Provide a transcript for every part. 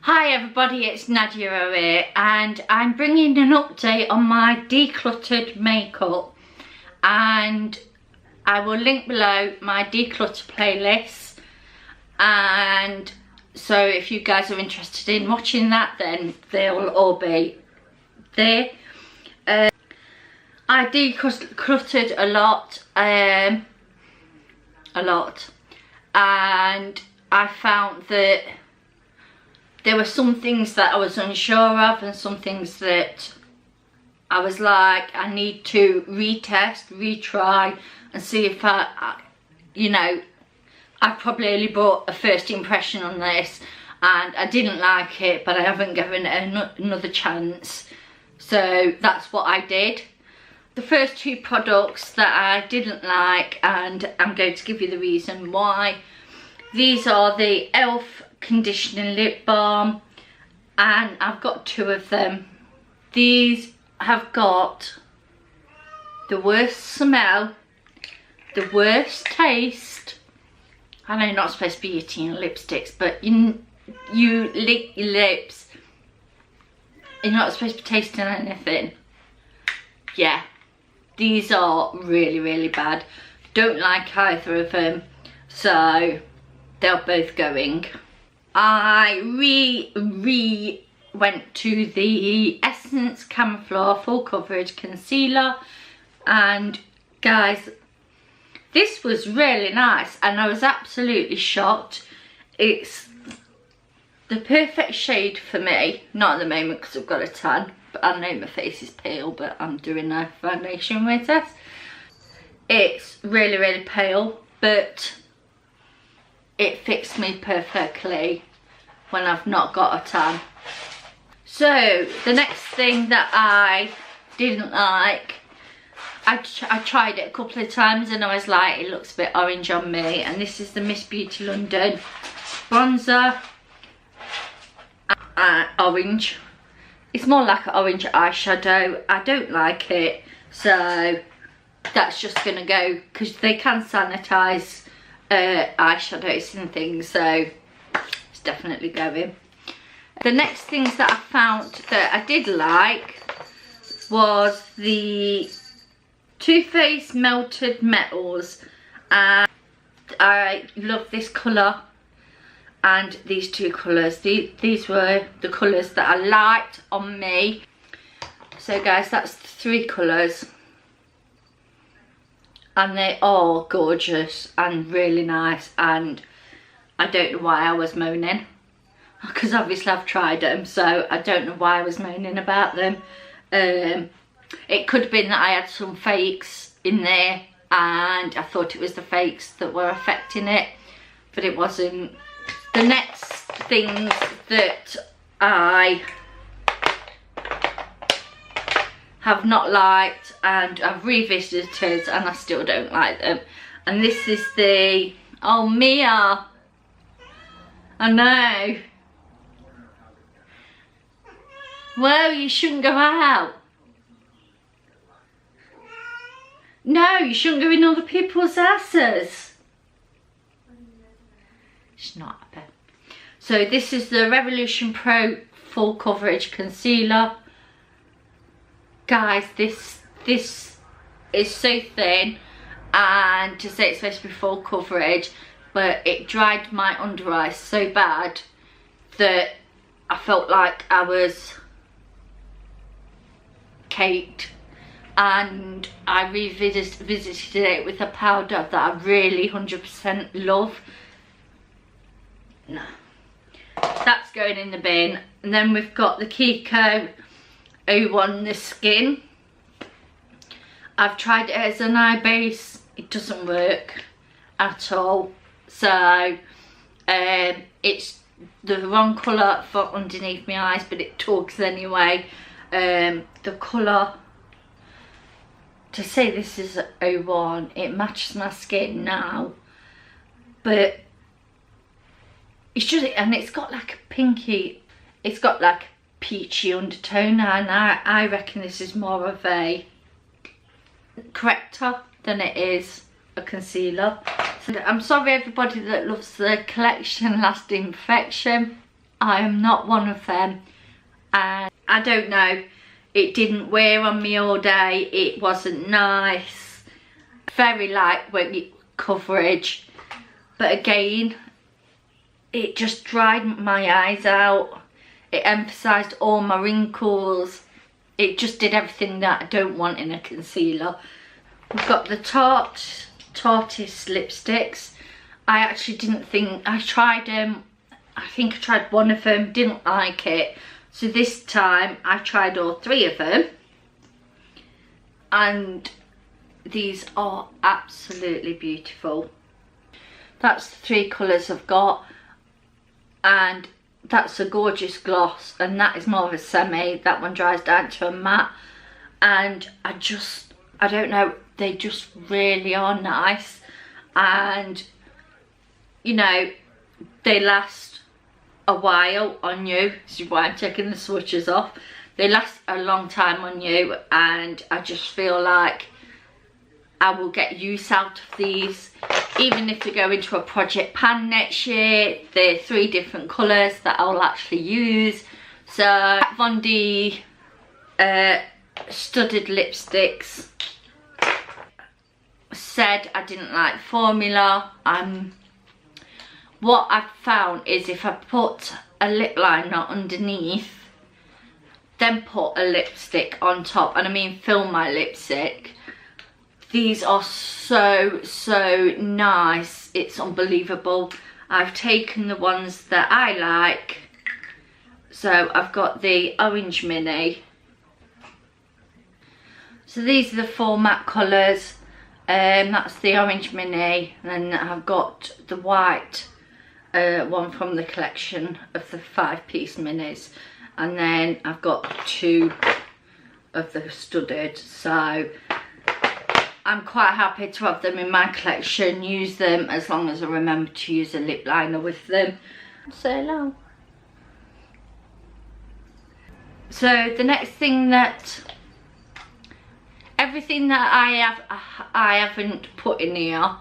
Hi everybody, it's Nadia here and I'm bringing an update on my decluttered makeup, and I will link below my declutter playlist, and so if you guys are interested in watching that then they'll all be there. I decluttered a lot, and I found that there were some things that I was unsure of and some things that I was like, I need to retest, retry and see if I probably only bought a first impression on this and I didn't like it, but I haven't given it another chance. So that's what I did. The first two products that I didn't like, and I'm going to give you the reason why. These are the e.l.f. conditioning lip balm, and I've got two of them. These have got the worst smell, the worst taste. I know you're not supposed to be eating your lipsticks, but you lick your lips, you're not supposed to be tasting anything. Yeah, these are really bad. Don't like either of them, so they're both going. I went to the Essence Camouflage Full Coverage Concealer, and guys, this was really nice and I was absolutely shocked. It's the perfect shade for me, not at the moment because I've got a tan, but I know my face is pale, but I'm doing a foundation with this. It's really pale, but it fits me perfectly when I've not got a tan. So the next thing that I didn't like, I tried it a couple of times and I was like, it looks a bit orange on me, and this is the Miss Beauty London bronzer, orange. It's more like an orange eyeshadow. I don't like it, so that's just gonna go, because they can sanitize eyeshadows and things, so it's definitely going. The next things that I found that I did like was the Too Faced Melted Metals, and I love this colour and these two colours. These were the colours that I liked on me. So guys, that's the three colours, and they are gorgeous and really nice, and I don't know why I was moaning, because obviously I've tried them, so I don't know why I was moaning about them. It could have been that I had some fakes in there and I thought it was the fakes that were affecting it, but it wasn't. The next things that I have not liked and I've revisited and I still don't like them, and this is the, oh Mia, I know, well, you shouldn't go out. No, you shouldn't go in other people's asses. She's not happy. So this is the Revolution Pro Full Coverage Concealer. Guys, this is so thin, and to say it's supposed to be full coverage, but it dried my under eyes so bad that I felt like I was caked, and I revisited it with a powder that I really 100% love. No, that's going in the bin. And then we've got the Kiko 01 The Skin. I've tried it as an eye base, it doesn't work at all, so it's the wrong colour for underneath my eyes, but it tugs anyway. The colour, to say this is 01, it matches my skin now, but it's just, and it's got like a pinky, it's got like a peachy undertone, and I reckon this is more of a corrector than it is a concealer. So I'm sorry everybody that loves the collection Lasting Perfection. I am not one of them, and I don't know, it didn't wear on me all day, it wasn't nice, very lightweight coverage, but again, it just dried my eyes out, it emphasised all my wrinkles, it just did everything that I don't want in a concealer. We've got the Tortoise lipsticks. I actually didn't think, I tried them, I think I tried one of them, didn't like it. So this time I tried all 3 of them. And these are absolutely beautiful. That's the 3 colours I've got. And that's a gorgeous gloss. And that is more of a semi. That one dries down to a matte. And I don't know, they just really are nice. And, you know, they last a while on you. This is why I'm taking the swatches off. They last a long time on you, and I just feel like I will get use out of these. Even if they go into a project pan next year, they're 3 different colours that I'll actually use. So, Von D studded lipsticks. Said I didn't like formula. What I've found is if I put a lip liner underneath, then put a lipstick on top, and I mean fill my lipstick, these are so nice, it's unbelievable. I've taken the ones that I like, so I've got the orange mini. So these are the 4 matte colours, that's the orange mini, and then I've got the white one from the collection of the 5-piece minis, and then I've got 2 of the studded. So I'm quite happy to have them in my collection, use them as long as I remember to use a lip liner with them. So long. So the next thing that, everything that I haven't put in here,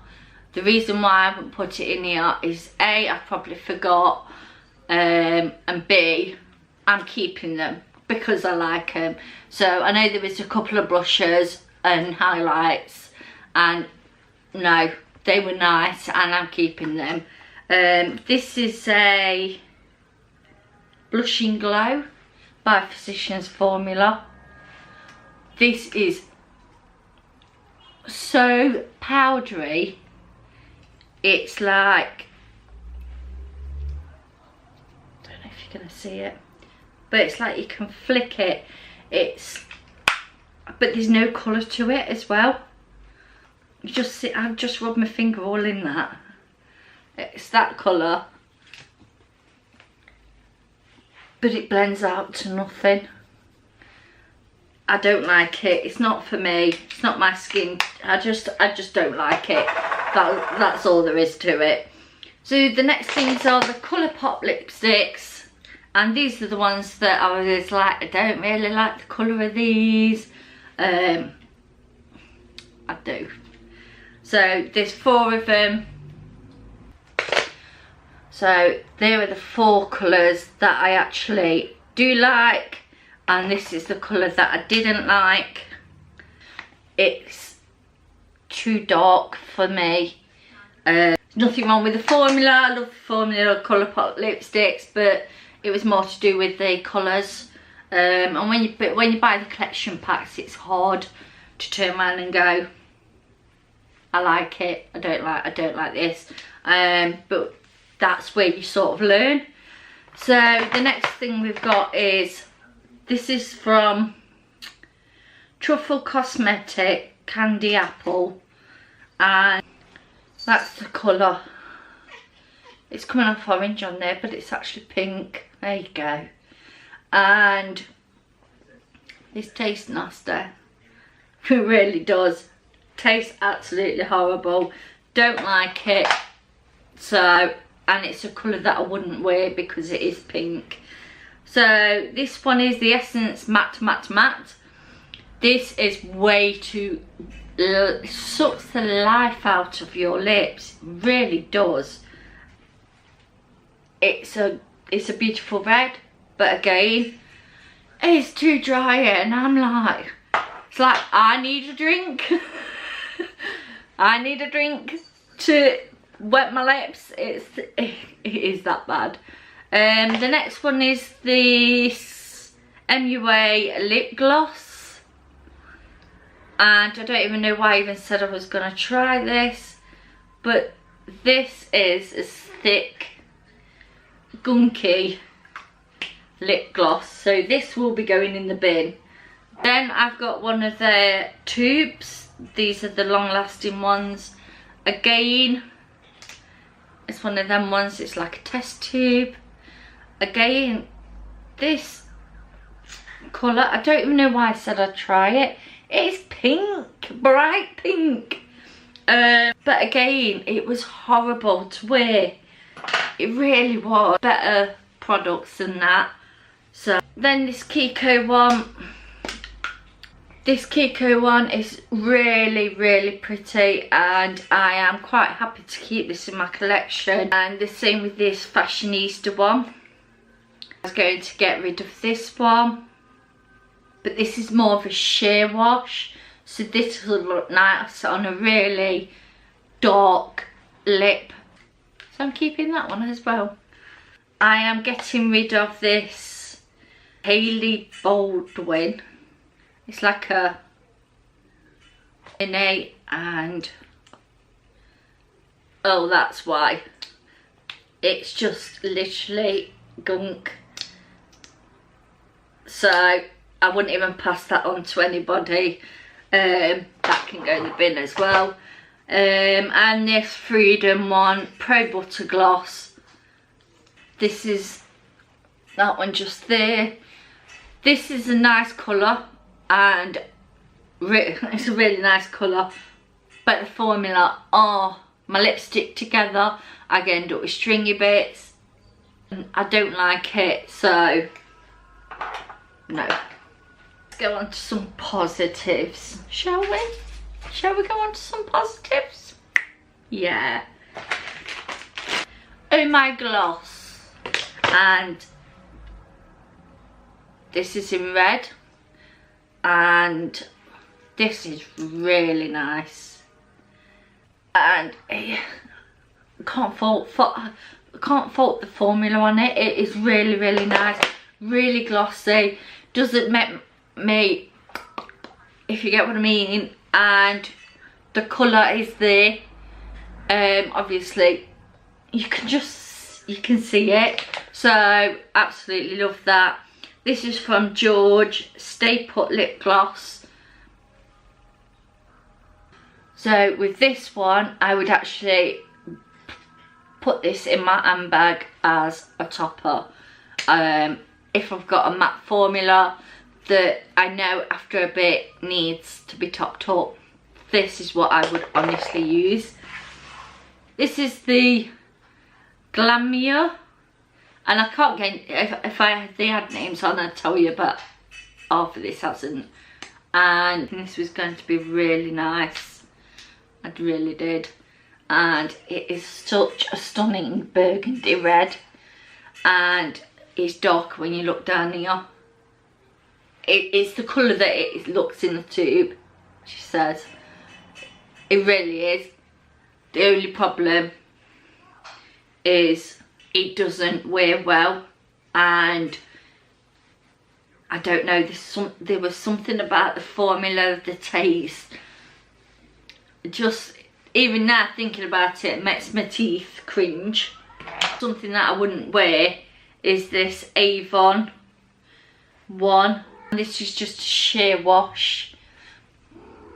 the reason why I haven't put it in here is A, I probably forgot, and B, I'm keeping them because I like them. So I know there was a couple of blushes and highlights, and no, they were nice and I'm keeping them. This is a Blushing Glow by Physicians Formula. This is so powdery. It's like, I don't know if you're going to see it, but it's like you can flick it. But there's no colour to it as well. You just see, I've just rubbed my finger all in that. It's that colour, but it blends out to nothing. I don't like it. It's not for me. It's not my skin. I just don't like it. That's all there is to it. So the next things are the Colourpop lipsticks, and these are the ones that I was like, I don't really like the colour of these. I do. So there's 4 of them. So there are the 4 colours that I actually do like. And this is the colour that I didn't like. It's too dark for me. Nothing wrong with the formula. I love the formula Colourpop lipsticks, but it was more to do with the colours. And when you buy the collection packs, it's hard to turn around and go, I like it, I don't like this. But that's where you sort of learn. So the next thing we've got is, this is from Truffle Cosmetic Candy Apple, and that's the colour. It's coming off orange on there, but it's actually pink. There you go. And this tastes nasty. It really does. Tastes absolutely horrible. Don't like it. So, and it's a colour that I wouldn't wear because it is pink. So this one is the Essence Matte Matte Matte. This is way too, sucks the life out of your lips, really does. It's it's a beautiful red, but again, it's too dry and I'm like, it's like I need a drink. I need a drink to wet my lips. It is that bad. The next one is this MUA lip gloss, and I don't even know why I even said I was gonna try this, but this is a thick, gunky lip gloss, so this will be going in the bin. Then I've got one of their tubes. These are the long lasting ones. Again, it's one of them ones, it's like a test tube. Again, this colour, I don't even know why I said I'd try it. It's pink, bright pink. But again, it was horrible to wear. It really was. Better products than that. So then this Kiko one. This Kiko one is really pretty, and I am quite happy to keep this in my collection. And the same with this Fashionista one. I was going to get rid of this one, but this is more of a sheer wash, so this will look nice on a really dark lip, so I'm keeping that one as well. I am getting rid of this Hailey Baldwin. It's like a innate, and oh, that's why. It's just literally gunk. So I wouldn't even pass that on to anybody. That can go in the bin as well. And this Freedom one, Pro Butter Gloss. This is that one just there. This is a nice colour, and it's a really nice colour, but the formula, oh, my lips stick together. I end up with stringy bits, and I don't like it, so no. Let's go on to some positives, shall we? Shall we go on to some positives? Yeah. Oh My Gloss, and this is in red, and this is really nice, and I can't fault the formula on it. It is really nice, really glossy, doesn't make me, if you get what I mean, and the colour is there. Obviously you can see it, so absolutely love that. This is from George, Stay Put Lip Gloss. So with this one, I would actually put this in my handbag as a topper. If I've got a matte formula that I know after a bit needs to be topped up, this is what I would honestly use. This is the Glamour, and I can't get, if they had names on I'd tell you, but half of this hasn't. And this was going to be really nice, I really did. And it is such a stunning burgundy red, and it's dark when you look down here. It's the colour that it looks in the tube, she says. It really is. The only problem is it doesn't wear well, and I don't know, there was something about the formula, the taste, just even now thinking about it makes my teeth cringe. Something that I wouldn't wear is this Avon one. This is just a sheer wash,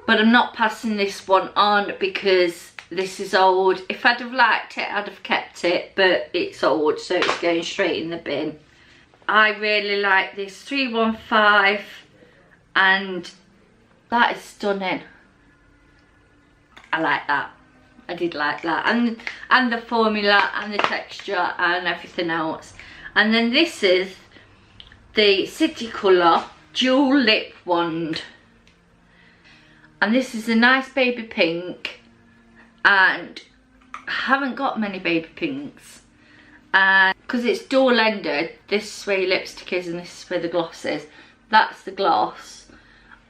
but I'm not passing this one on because this is old. If I'd have liked it, I'd have kept it, but it's old, so it's going straight in the bin. I really like this 315, and that is stunning. I like that. I did like that, and the formula and the texture and everything else. And then this is the City Colour Dual Lip Wand, and this is a nice baby pink, and I haven't got many baby pinks, and because it's dual ended, this is where your lipstick is and this is where the gloss is. That's the gloss,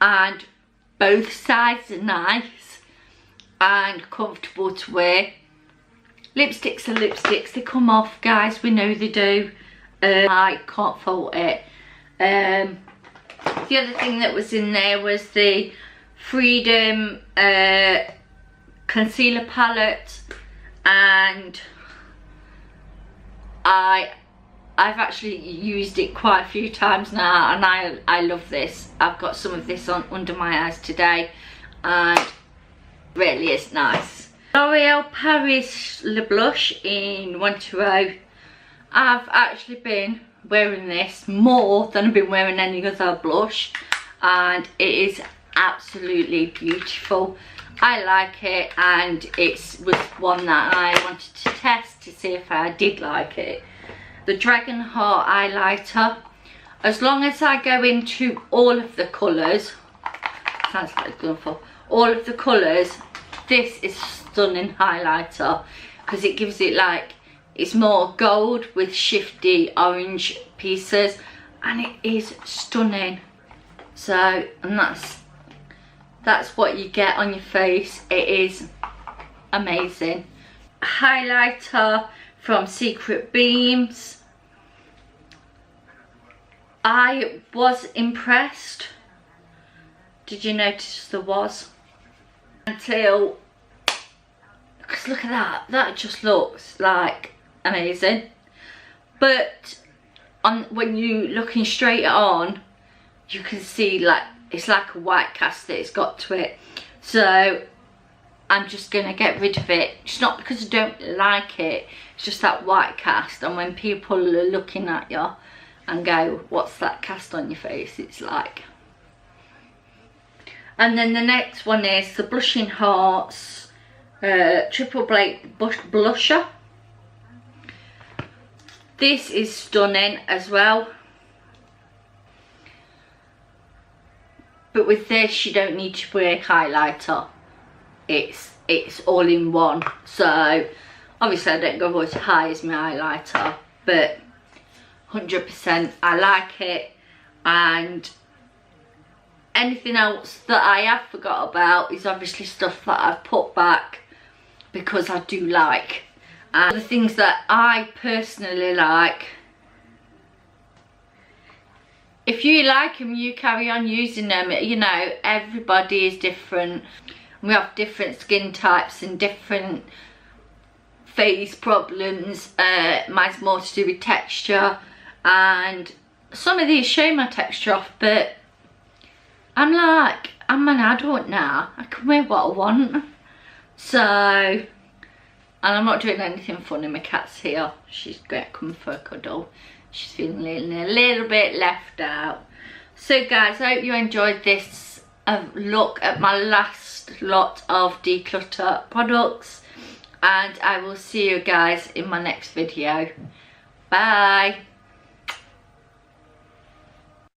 and both sides are nice and comfortable to wear. Lipsticks are lipsticks, they come off, guys, we know they do. I can't fault it. The other thing that was in there was the Freedom concealer palette, and I've actually used it quite a few times now, and I love this. I've got some of this on under my eyes today, and it really is nice. L'Oreal Paris Le Blush in 120. I've actually been wearing this more than I've been wearing any other blush, and it is absolutely beautiful. I like it, and it was one that I wanted to test to see if I did like it. The Dragon Heart highlighter, as long as I go into all of the colours, sounds like it's going for all of the colours, this is a stunning highlighter, because it gives it like, it's more gold with shifty orange pieces, and it is stunning. So, and that's what you get on your face. It is amazing. Highlighter from Secret Beams. I was impressed. Did you notice there was? Until, because look at that, that just looks like amazing. But when you looking straight on, you can see like it's like a white cast that it's got to it. So I'm just gonna get rid of it. It's not because I don't like it, it's just that white cast, and when people are looking at you and go, what's that cast on your face, it's like. And then the next one is the Blushing Hearts Triple Blake Blusher. This is stunning as well. But with this, you don't need to wear highlighter. It's all in one. So obviously I don't go as high as my highlighter, but 100% I like it. And anything else that I have forgot about is obviously stuff that I've put back because I do like. And the things that I personally like, if you like them, you carry on using them. You know, everybody is different. We have different skin types and different face problems. Mine's more to do with texture, and some of these show my texture off, but I'm like, I'm an adult now, I can wear what I want. So, and I'm not doing anything funny. My cat's here, she's going to come for a cuddle. She's feeling a little bit left out. So guys, I hope you enjoyed this look at my last lot of Declutter products, and I will see you guys in my next video. Bye.